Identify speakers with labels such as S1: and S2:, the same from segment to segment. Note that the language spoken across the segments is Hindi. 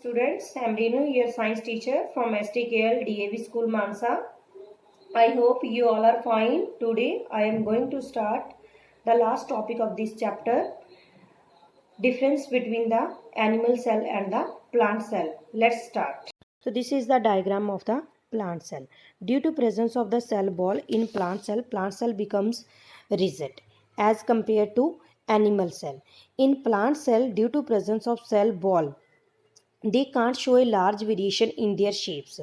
S1: Students, I am Renu, your science teacher from STKL DAV School Mansa. I hope you all are fine. Today I am going to start the last topic of this chapter, difference between the animal cell and the plant cell. Let's start. So this is the diagram of the plant cell. Due to presence of the cell wall in plant cell becomes rigid as compared to animal cell. In plant cell, due to presence of cell wall, they can't show a large variation in their shapes.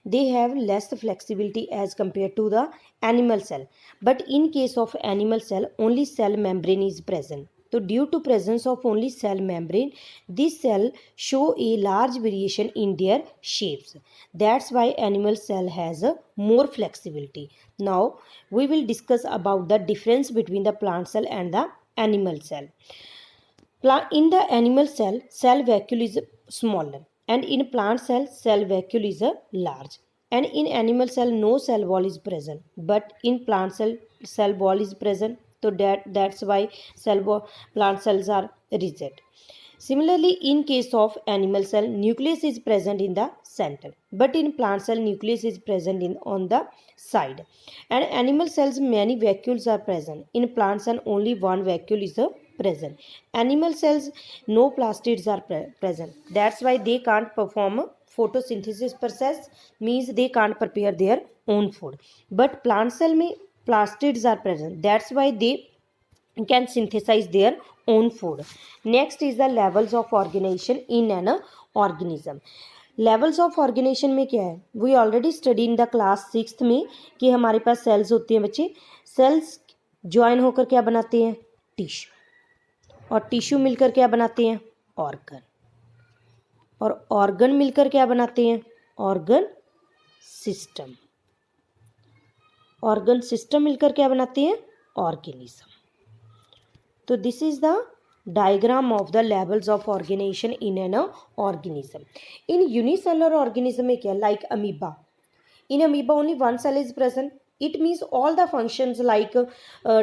S1: They have less flexibility as compared to the animal cell. But in case of animal cell, only cell membrane is present. So due to presence of only cell membrane, this cell show a large variation in their shapes. That's why animal cell has a more flexibility. Now we will discuss about the difference between the plant cell and the animal cell. In the animal cell, cell vacuole is smaller, and in plant cell vacuole is large. And in animal cell, no cell wall is present, but in plant cell wall is present. So that's why plant cells are rigid. Similarly, in case of animal cell, nucleus is present in the center, but in plant cell, nucleus is present on the side. And animal cells, many vacuoles are present. In plant cell, only one vacuole is present. Animal cells, no plastids are present. That's why they can't perform photosynthesis process, means they can't prepare their own food. But plant cell में plastids are present. That's why they can synthesize their own food. Next is the levels of organization in an organism. Levels of organization में क्या है, we already study in the class 6th में कि हमारे पास सेल्स होती हैं बच्चे. सेल्स ज्वाइन होकर क्या बनाते हैं, टिश्यू, और टिश्यू मिलकर क्या बनाते हैं, ऑर्गन, और ऑर्गन मिलकर क्या बनाते हैं, ऑर्गन सिस्टम, ऑर्गन सिस्टम मिलकर क्या बनाते हैं, ऑर्गेनिज्म. तो this is the diagram of the levels of organization in an organism. In unicellular organism में क्या, like amoeba. In amoeba only one cell is present. It means all the functions like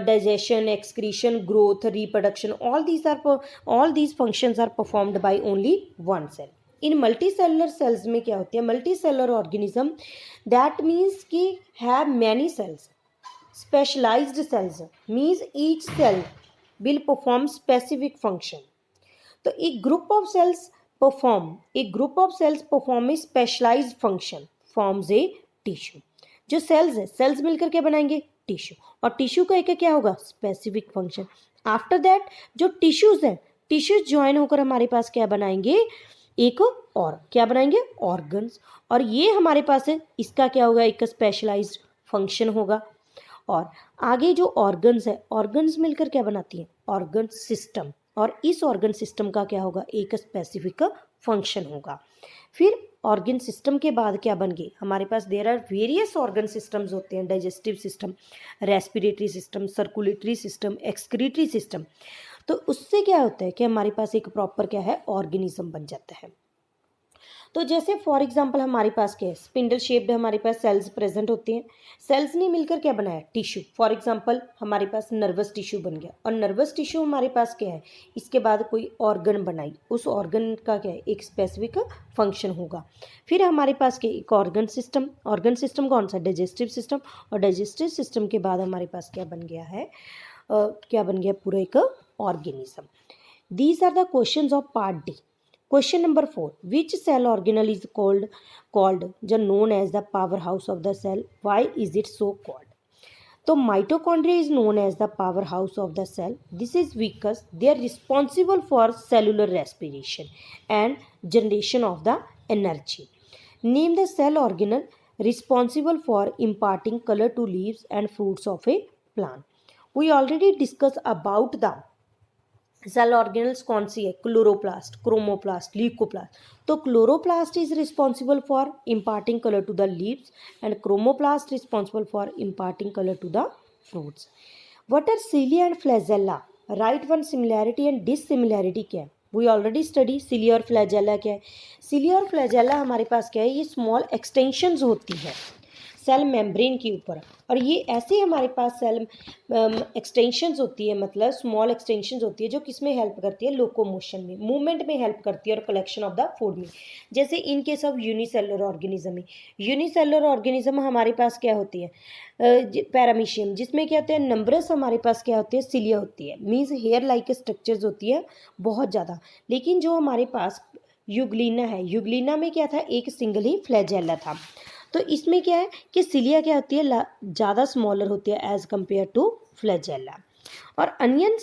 S1: digestion, excretion, growth, reproduction, all these functions are performed by only one cell. In multicellular cells में क्या होती है, multicellular organism that means कि have many cells. Specialized cells means each cell will perform specific function. तो एक group of cells perform a specialized function, forms a tissue. जो cells है, cells मिलकर क्या बनाएंगे, टिश्यू, और टिश्यू का एक क्या होगा, स्पेसिफिक फंक्शन. आफ्टर दैट जो टिश्यूज हैं, टिश्यूज ज्वाइन होकर हमारे पास क्या बनाएंगे, एक और क्या बनाएंगे, ऑर्गन्स, और ये हमारे पास है, इसका क्या होगा, एक स्पेशलाइज्ड फंक्शन होगा. और आगे जो ऑर्गन्स है, ऑर्गन्स मिलकर क्या बनाती हैं, ऑर्गन सिस्टम, और इस ऑर्गन सिस्टम का क्या होगा, एक स्पेसिफिक फंक्शन होगा. फिर ऑर्गन सिस्टम के बाद क्या बन गए, हमारे पास there are various organ systems होते हैं, digestive system, respiratory system, circulatory system, excretory system. तो उससे क्या होता है कि हमारे पास एक प्रॉपर क्या है, ऑर्गेनिज्म बन जाता है. तो जैसे फॉर एग्जांपल हमारे पास क्या है, स्पिंडल शेप्ड हमारे पास सेल्स प्रेजेंट होते हैं. सेल्स ने मिलकर क्या बनाया, टिश्यू. फॉर एग्जांपल हमारे पास नर्वस टिश्यू बन गया, और नर्वस टिश्यू हमारे पास क्या है, इसके बाद कोई ऑर्गन बनाई, उस ऑर्गन का क्या है, एक स्पेसिफिक फंक्शन होगा. फिर हमारे पास क्या, एक ऑर्गन सिस्टम कौन सा, डाइजेस्टिव सिस्टम, और डाइजेस्टिव सिस्टम के बाद हमारे पास क्या बन गया है, क्या बन गया, पूरा एक organism. These are the questions of part D. Question number 4. Which cell organelle is called known as the powerhouse of the cell? Why is it so called? So mitochondria is known as the powerhouse of the cell. This is because they are responsible for cellular respiration and generation of the energy. Name the cell organelle responsible for imparting color to leaves and fruits of a plant. We already discussed about the cell organelles कौन सी है, क्लोरोप्लास्ट, क्रोमोप्लास्ट, ल्यूकोप्लास्ट. तो chloroplast is responsible for imparting colour to the leaves and chromoplast responsible for imparting colour to the fruits. What are cilia and flagella, right one similarity and dissimilarity क्या है, वी ऑलरेडी स्टडी. सिलिया और फ्लैजेला क्या है, सिलिया और फ्लैजेला हमारे पास क्या है, ये स्मॉल एक्सटेंशंस होती है. सेल मेम्ब्रेन के ऊपर। और ये ऐसे हमारे पास सेल एक्सटेंशंस होती है, मतलब स्मॉल एक्सटेंशंस होती है जो किस में हेल्प करती है, लोकोमोशन में, मूवमेंट में हेल्प करती है और कलेक्शन ऑफ द फूड में। जैसे in case of unicellular organism में, यूनिसेलुलर ऑर्गेनिज्म हमारे पास क्या होती है, पैरामीशियम, जिसमें क्या होते हैं, नंबरस हमारे पास क्या होती है, सिलिया होती है, मीन्स हेयर लाइक स्ट्रक्चर्स होती है बहुत ज़्यादा। लेकिन जो हमारे पास यूग्लिना है, यूग्लिना में क्या था, एक सिंगल ही फ्लैजेला था। तो इसमें क्या है कि सिलिया क्या होती है, ज़्यादा स्मॉलर होती है एज कंपेयर टू फ्लैजेला। और अनियन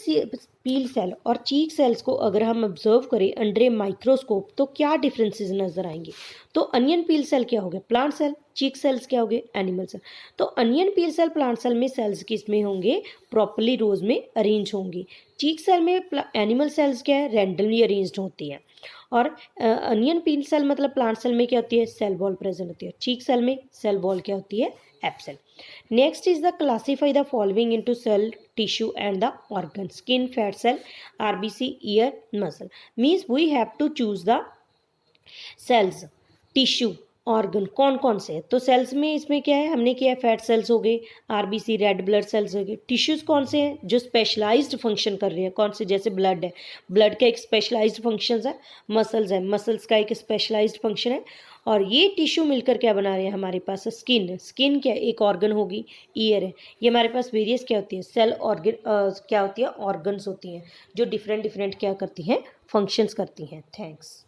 S1: पील सेल और चीक सेल्स को अगर हम ऑब्जर्व करें अंडर ए माइक्रोस्कोप तो क्या डिफरेंसेस नजर आएंगे। तो अनियन पील सेल क्या हो गया, प्लांट सेल, चीक सेल्स क्या हो गए, एनिमल सेल। तो onion peel cell plant cell में सेल्स किस में होंगे, प्रॉपर्ली रोज में अरेंज होंगे। चीक सेल में एनिमल सेल्स क्या है, रैंडमली अरेंज्ड होती हैं। और अनियन पील सेल मतलब प्लांट सेल में क्या होती है, सेल वॉल प्रेजेंट होती है। चीक सेल में सेल वॉल क्या होती है, absent. Next is the classify the following into cell, tissue and the organ, skin, fat cell, RBC, ear, muscle. Means we have to choose the cells, tissue, organ कौन कौन से है। तो सेल्स में इसमें क्या है, हमने किया है, फैट सेल्स हो गए, आरबीसी रेड ब्लड सेल्स हो गए। टिश्यूज कौन से हैं, जो स्पेशलाइज्ड फंक्शन कर रहे हैं, कौन से, जैसे ब्लड है, ब्लड का एक स्पेशलाइज्ड फंक्शन है, मसल्स है, मसल्स का एक स्पेशलाइज्ड फंक्शन है। और ये टिश्यू मिलकर क्या बना रहे हैं, हमारे पास स्किन है, स्किन क्या एक ऑर्गन होगी, ईयर है। ये हमारे पास वेरियस क्या होती है, सेल ऑर्गन क्या होती है, ऑर्गन्स होती हैं जो डिफरेंट डिफरेंट क्या करती हैं, फंक्शंस करती हैं। थैंक्स।